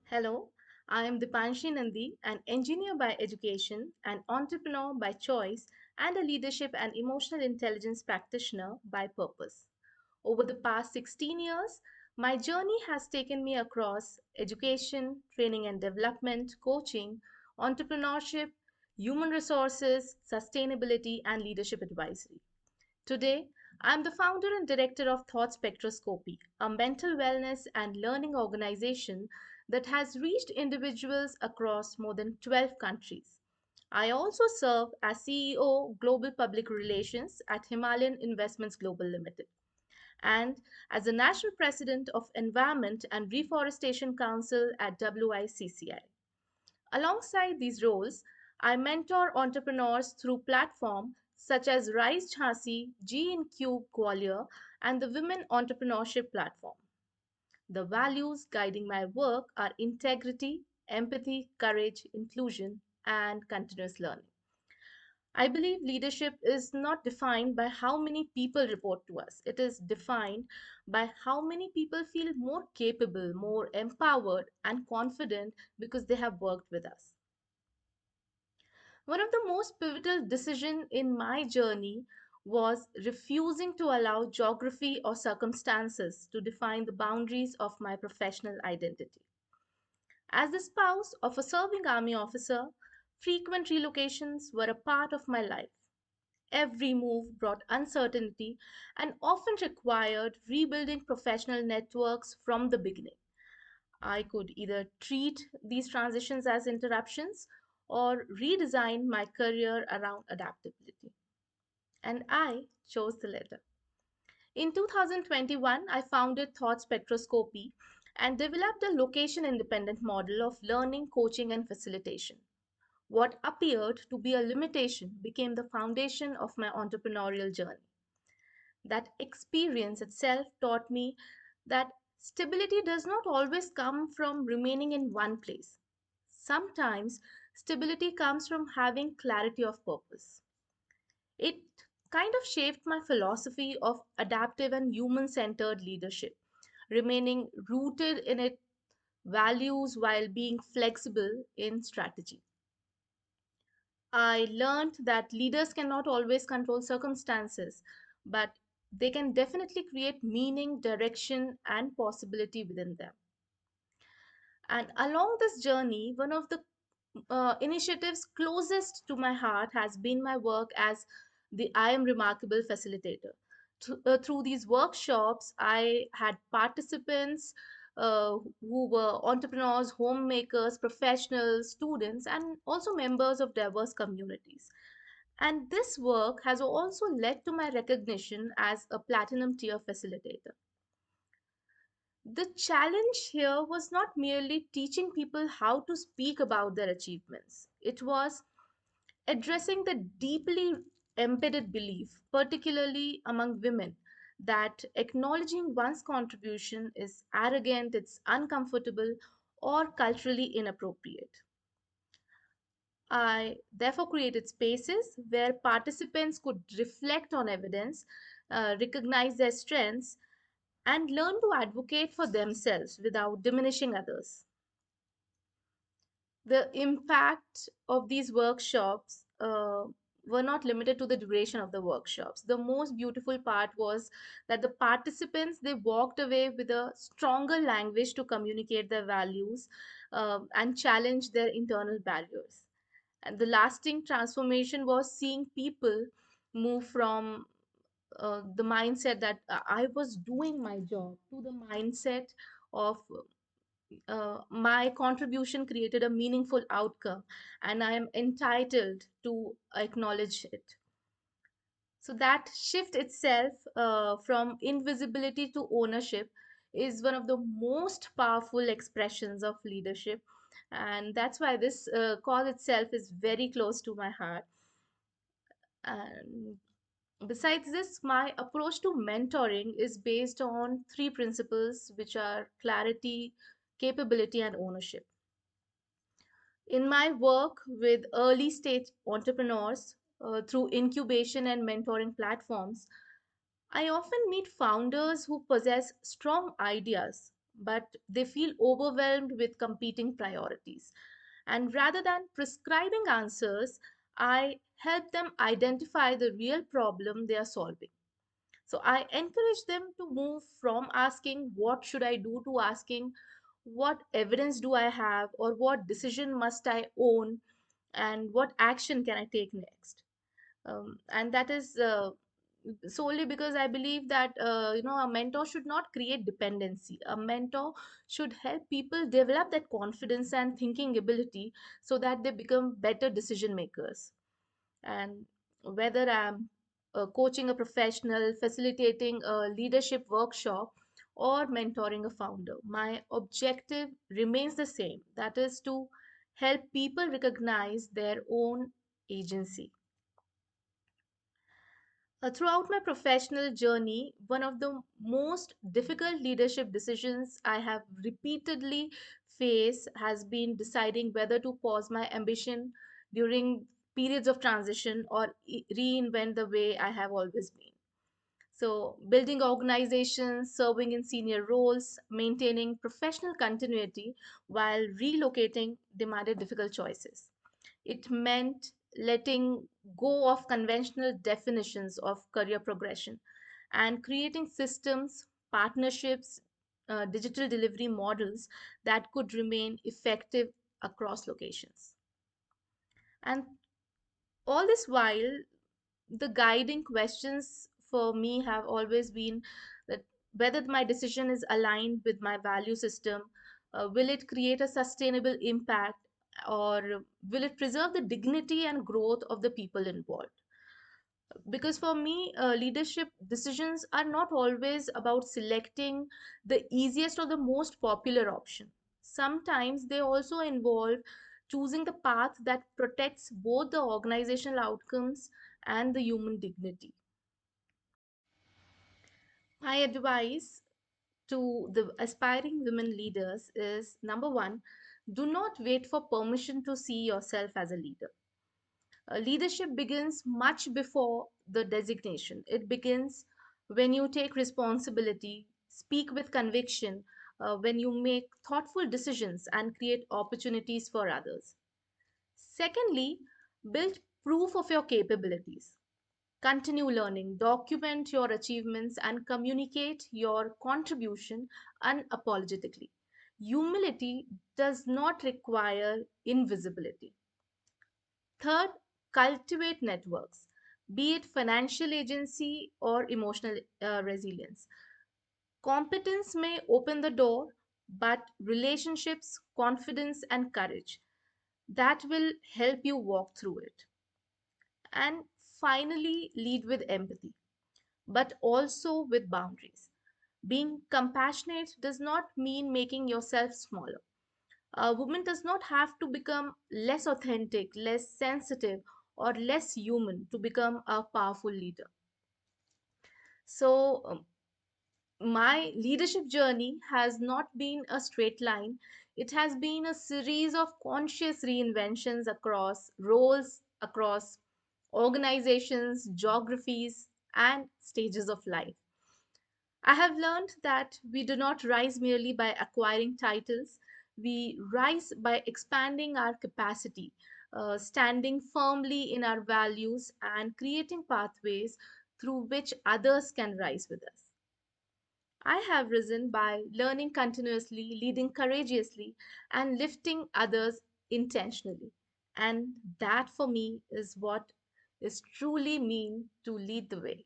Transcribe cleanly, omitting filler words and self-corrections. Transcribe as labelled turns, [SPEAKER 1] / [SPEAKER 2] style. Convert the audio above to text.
[SPEAKER 1] Hello, I am Deepanshi Nandi, an engineer by education, an entrepreneur by choice, and a leadership and emotional intelligence practitioner by purpose. Over the past 16 years, my journey has taken me across education, training and development, coaching, entrepreneurship, human resources, sustainability, and leadership advisory. Today, I am the founder and director of Thought Spectroscopy, a mental wellness and learning organization that has reached individuals across more than 12 countries. I also serve as CEO Global Public Relations at Himalayan Investments Global Limited and as the National President of Environment and Reforestation Council at WICCI. Alongside these roles, I mentor entrepreneurs through platforms such as Rise Jhansi, G in Cube Gwalior, and the Women Entrepreneurship Platform. The values guiding my work are integrity, empathy, courage, inclusion, and continuous learning. I believe leadership is not defined by how many people report to us. It is defined by how many people feel more capable, more empowered, and confident because they have worked with us. One of the most pivotal decisions in my journey was refusing to allow geography or circumstances to define the boundaries of my professional identity. As the spouse of a serving army officer, frequent relocations were a part of my life. Every move brought uncertainty and often required rebuilding professional networks from the beginning. I could either treat these transitions as interruptions or redesign my career around adaptability. And I chose the latter. In 2021, I founded Thought Spectroscopy and developed a location independent model of learning, coaching, and facilitation. What appeared to be a limitation became the foundation of my entrepreneurial journey. That experience itself taught me that stability does not always come from remaining in one place. Sometimes stability comes from having clarity of purpose. It kind of shaped my philosophy of adaptive and human centered leadership, remaining rooted in its values while being flexible in strategy. I learned that leaders cannot always control circumstances, but they can definitely create meaning, direction, and possibility within them. And along this journey, one of the initiatives closest to my heart has been my work as the I Am Remarkable facilitator. Through these workshops, I had participants who were entrepreneurs, homemakers, professionals, students, and also members of diverse communities. And this work has also led to my recognition as a platinum tier facilitator. The challenge here was not merely teaching people how to speak about their achievements, it was addressing the deeply embedded belief, particularly among women, that acknowledging one's contribution is arrogant, it's uncomfortable, or culturally inappropriate. I therefore created spaces where participants could reflect on evidence, recognize their strengths, and learn to advocate for themselves without diminishing others. The impact of these workshops were not limited to the duration of the workshops. The most beautiful part was that the participants they walked away with a stronger language to communicate their values and challenge their internal barriers. And the lasting transformation was seeing people move from the mindset that I was doing my job to the mindset of my contribution created a meaningful outcome and I am entitled to acknowledge it. So, that shift itself from invisibility to ownership is one of the most powerful expressions of leadership. And that's why this cause itself is very close to my heart. And besides this, my approach to mentoring is based on three principles, which are clarity, capability, and ownership. In my work with early stage entrepreneurs through incubation and mentoring platforms, I often meet founders who possess strong ideas but they feel overwhelmed with competing priorities. And rather than prescribing answers, I help them identify the real problem they are solving. So I encourage them to move from asking, "What should I do?" to asking, "What evidence do I have?" or "What decision must I own?" and "What action can I take next?" And that is solely because I believe that a mentor should not create dependency. A mentor should help people develop that confidence and thinking ability so that they become better decision makers. And whether I'm coaching a professional, facilitating a leadership workshop, or mentoring a founder, my objective remains the same, that is to help people recognize their own agency. Throughout my professional journey, one of the most difficult leadership decisions I have repeatedly faced has been deciding whether to pause my ambition during periods of transition or reinvent the way I have always been. So, building organizations, serving in senior roles, maintaining professional continuity while relocating demanded difficult choices. It meant letting go of conventional definitions of career progression and creating systems, partnerships, digital delivery models that could remain effective across locations. And all this while, the guiding questions for me have always been that whether my decision is aligned with my value system, will it create a sustainable impact, or will it preserve the dignity and growth of the people involved? Because for me, leadership decisions are not always about selecting the easiest or the most popular option. Sometimes they also involve choosing the path that protects both the organizational outcomes and the human dignity. My advice to the aspiring women leaders is: number one, do not wait for permission to see yourself as a leader. Leadership begins much before the designation. It begins when you take responsibility, speak with conviction, when you make thoughtful decisions and create opportunities for others. Secondly, build proof of your capabilities. Continue learning, document your achievements, and communicate your contribution unapologetically. Humility does not require invisibility. Third, cultivate networks, be it financial agency or emotional resilience. Competence may open the door, but relationships, confidence, and courage that will help you walk through it. And finally, lead with empathy, but also with boundaries. Being compassionate does not mean making yourself smaller. A woman does not have to become less authentic, less sensitive, or less human to become a powerful leader. So, my leadership journey has not been a straight line. It has been a series of conscious reinventions across roles, across organizations, geographies, and stages of life. I have learned that we do not rise merely by acquiring titles, we rise by expanding our capacity, standing firmly in our values, and creating pathways through which others can rise with us. I have risen by learning continuously, leading courageously, and lifting others intentionally. And that for me is what is truly mean to lead the way.